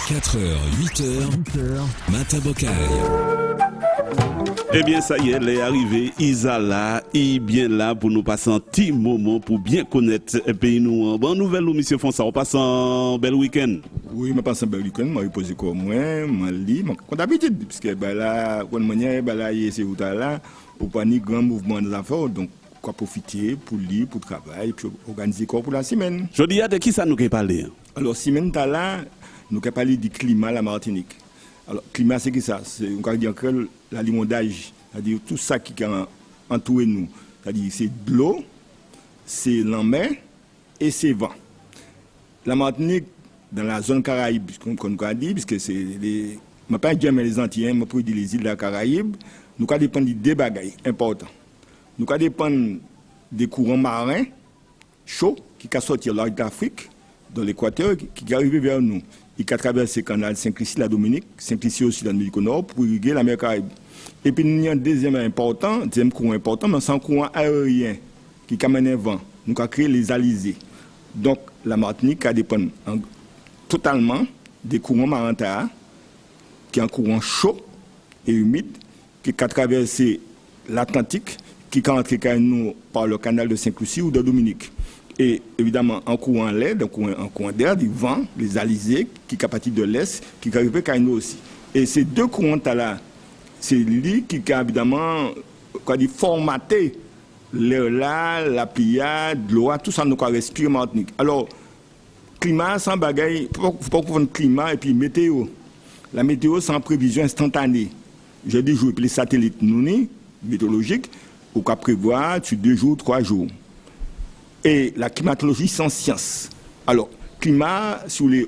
4h, 8h, Matin Bocaille. Eh bien, ça y est, elle est arrivée. Isala est bien là pour nous passer un petit moment pour bien connaître le pays. Nous, bonne nouvelle, monsieur Fonsa. On passe un bel week-end. Oui, je passe un bel week-end. Je repose comme moi, je lis, comme d'habitude. Parce que là, quand c'est là, pour pas ni grand mouvement des affaires. Donc, quoi profiter pour lire, pour travailler, pour organiser quoi pour la semaine. Je dis, de qui ça nous a parlé? Alors, semaine là, nous avons parlé du climat à la Martinique. Alors, climat, c'est qui ça? C'est, on va dire que l'alimentage, c'est-à-dire tout ça qui entoure nous. C'est-à-dire c'est de l'eau, c'est la mer et c'est vent. La Martinique, dans la zone Caraïbe, comme on a dit, puisque c'est les. Je ne parle pas les Antilles, je parle des îles de la Caraïbe, nous dépendons de deux bagages importants. Nous dépendons des courants marins chauds qui sortent de l'arc d'Afrique, dans l'équateur, qui arrivent vers nous. Il a traversé le canal Saint-Lucie, la Dominique, Saint-Lucie aussi dans l'Amérique du Nord, pour irriguer la mer Caraïbe. Et puis, il y a un deuxième courant important, mais c'est un courant aérien qui amène un vent. Nous avons créé les alizés. Donc, la Martinique dépend totalement des courants marins, qui est un courant chaud et humide, qui a traversé l'Atlantique, qui est entré nous par le canal de Saint-Lucie ou de Dominique. Et évidemment, en courant l'air, en courant d'air, du vent, les alizés, qui sont partis de l'Est, qui arrivent à nous aussi. Et ces deux courants-là, c'est lui qui a évidemment formaté l'air-là, la pillade, l'eau, tout ça nous respire Martinique. Alors, climat sans bagaille, il ne faut pas confondre climat et puis météo. La météo, c'est en prévision instantanée. J'ai des jours, puis les satellites météorologiques, on peut prévoir sur 2 jours, 3 jours. Et la climatologie sans science. Alors, climat,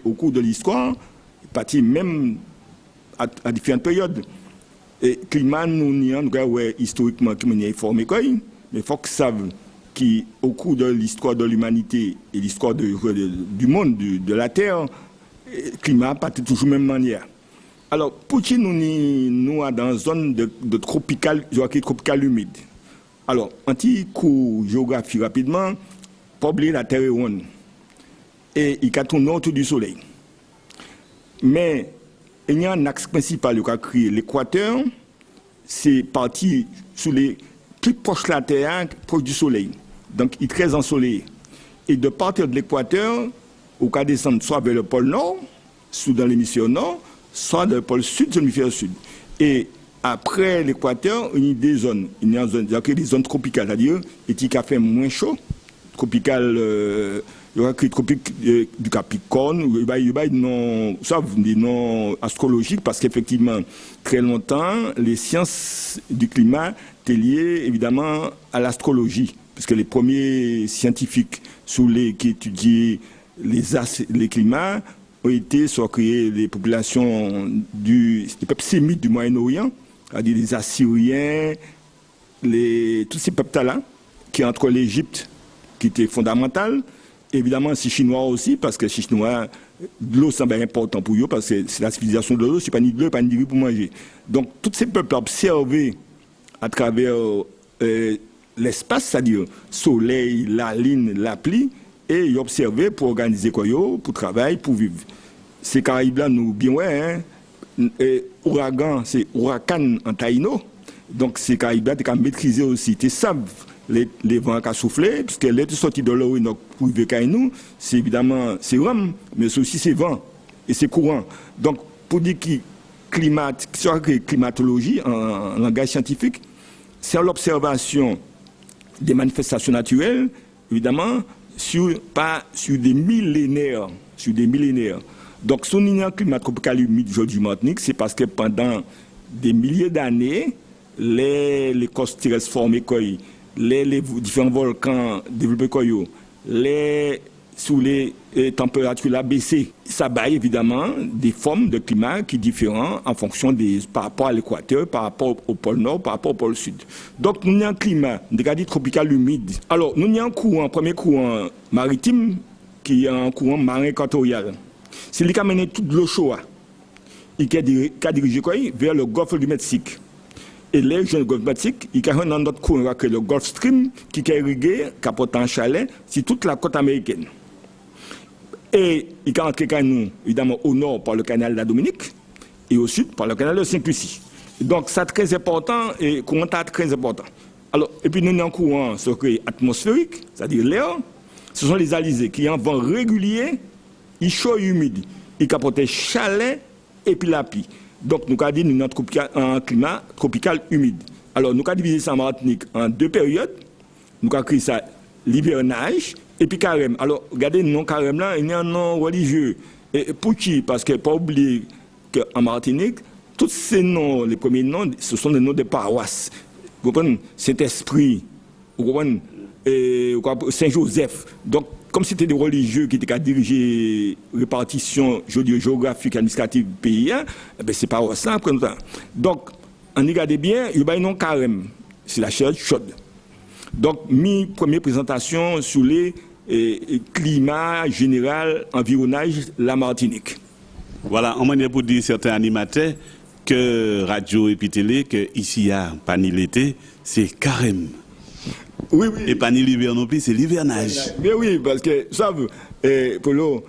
au cours de l'histoire, parti même à différentes périodes. Et climat, nous avons historiquement qui est formé, mais il faut qu'ils savent qu'au cours de l'histoire de l'humanité et l'histoire du monde, de la Terre, le climat pas toujours de la même manière. Alors, pour qui nous sommes dans une zone de tropical humide. Alors, un petit coup géographie rapidement. Pas oublier la Terre est ronde. Et il tourne autour du Soleil. Mais il y a un axe principal qui a créé l'équateur, c'est parti sur les plus proches de la Terre, proche du Soleil. Donc il est très ensoleillé. Et de partir de l'équateur, on peut descendre soit vers le pôle Nord, soit dans l'hémisphère Nord, soit dans le pôle Sud, dans l'hémisphère Sud. Et après l'équateur, il y a des zones. Il y a des zones tropicales, c'est-à-dire qui a fait moins chaud. Tropical, il y aura des tropiques du Capricorne, il y a des noms astrologiques parce qu'effectivement, très longtemps, les sciences du climat étaient liées évidemment à l'astrologie, parce que les premiers scientifiques qui étudiaient les climats ont été sur créer les populations des peuples sémites du Moyen-Orient, c'est-à-dire les Assyriens, tous ces peuples-là, qui entre l'Égypte, qui était fondamental. Évidemment, c'est chinois aussi, parce que les Chinois, l'eau semble important pour eux, parce que c'est la civilisation de l'eau, c'est pas ni de l'eau, pas ni de riz pour manger. Donc, tous ces peuples observés à travers l'espace, c'est-à-dire soleil, la lune, la pluie, et ils observaient pour organiser quoi, pour travailler, pour vivre. Ces Caraïbes-là, nous, bien ouais, ouragan, c'est ouragan en taïno. Donc, ces Caraïbes-là, tu as maîtrisé aussi. Tu savent les vents qui ont soufflé, puisque les sorties de l'eau pour vivre avec nous, c'est évidemment c'est rhum, mais c'est aussi c'est vent et c'est courant. Donc, pour dire que climatologie en langage scientifique, c'est l'observation des manifestations naturelles, évidemment, pas sur des millénaires. Donc, si on a un climat tropical humide aujourd'hui Martinique, c'est parce que pendant des milliers d'années, les costes terrestres formées, les différents volcans développés, sous les températures là baissées, ça baille évidemment des formes de climat qui sont différents en fonction par rapport à l'équateur, par rapport au pôle Nord, par rapport au pôle Sud. Donc nous avons un climat, tropical humide. Alors nous avons un premier courant maritime qui est un courant marin équatorial. C'est lui qui a mené toute l'eau chaude et qui a dirigé vers le golfe du Mexique. Et les jeunes golfe Mexique, il y a un autre courant que le Gulf Stream qui a irrigué, qui a porté un chalet sur toute la côte américaine. Et il peut entrer quand nous, évidemment, au nord par le canal de la Dominique et au sud par le canal de Saint-Lucie. Donc, c'est très important et courant très important. Alors, et puis, nous avons un courant atmosphérique, c'est-à-dire l'air. Ce sont les alizés qui en vent régulier, ils chaud et humide. Ils capotent chalet et puis la pluie. Donc, nous avons dit nous avons un climat tropical humide. Alors, nous avons divisé ça en Martinique en 2 périodes. Nous avons créé ça l'hivernage et puis carême. Alors, regardez, le nom carême là, il y a un nom religieux. Et pour qui? Parce qu'il ne faut pas oublier qu'en Martinique, tous ces noms, les premiers noms, ce sont des noms de paroisses. Vous comprenez? Saint-Esprit, vous comprenez? Saint-Joseph. Donc, comme c'était des religieux qui étaient à diriger répartition géographique et administrative du pays, c'est pas ça après nous. Donc, on regarde bien, il y a un nom carême. C'est la chair chaude. Donc, première présentation sur les climats général, environnage, la Martinique. Voilà, en manière pour dire certains animateurs que radio et puis télé, que ici à Pani l'été, c'est carême. Oui, oui. Et pas ni l'hiver non plus, c'est l'hivernage. Mais oui, parce que, ça veut, Polo,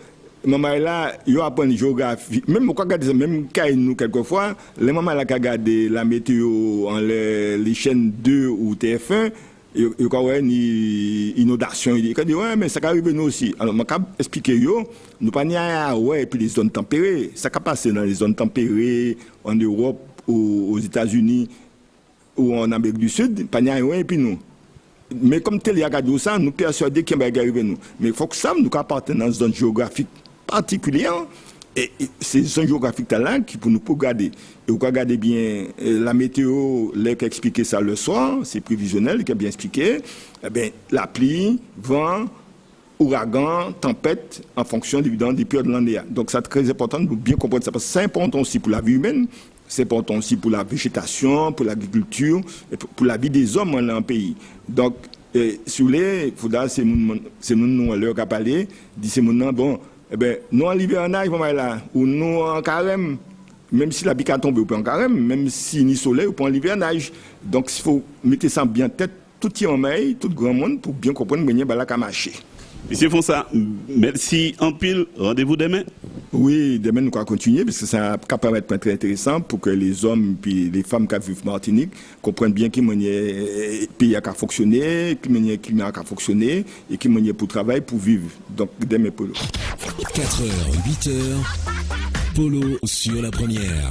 maman là, il y a une géographie. Même quand on regarde ça, même quand nous, quelquefois, les mamans là qui regardent la météo en les chaînes 2 ou TF1, il y a une inondation. Il dit, ouais, mais ça arrive nous aussi. Alors, je vais expliquer, nous pas ouais, et puis les zones tempérées. Ça peut passer dans les zones tempérées, en Europe, ou aux États-Unis, ou en Amérique du Sud, pas ouais, et puis nous. Mais comme tel y a gardé ça, nous persuadés qu'il va arriver nous. Mais il faut que ça nous appartienne dans une zone géographique particulière. Et c'est une zone géographique là qui pour nous pour garder. Et vous regardez bien la météo, là qui expliqué ça le soir, c'est prévisionnel, qui a bien expliqué. Eh bien, la pluie, vent, ouragan, tempête, en fonction des périodes de l'année. Donc c'est très important de bien comprendre ça parce que c'est important aussi pour la vie humaine. C'est important aussi pour la végétation, pour l'agriculture, et pour la vie des hommes dans le pays. Donc, sur les, c'est nous leur qui a parlé, dit c'est mon bon, eh bien, nous en hivernage, là, ou nous en carême, même si la bique a tombé, ou pas en carême, même si ni soleil, ou pas en hivernage. Donc, il faut mettre ça bien en tête, tout y en maille, tout grand monde, pour bien comprendre que la a marché. Monsieur Fonsa, merci en pile. Rendez-vous demain. Oui, demain nous allons continuer parce que ça va permettre très intéressant pour que les hommes et les femmes qui vivent en Martinique comprennent bien comment le pays a fonctionné, comment le climat a fonctionné et comment il pour travailler, pour vivre. Donc demain, Polo. 4h, 8h, Polo sur la première.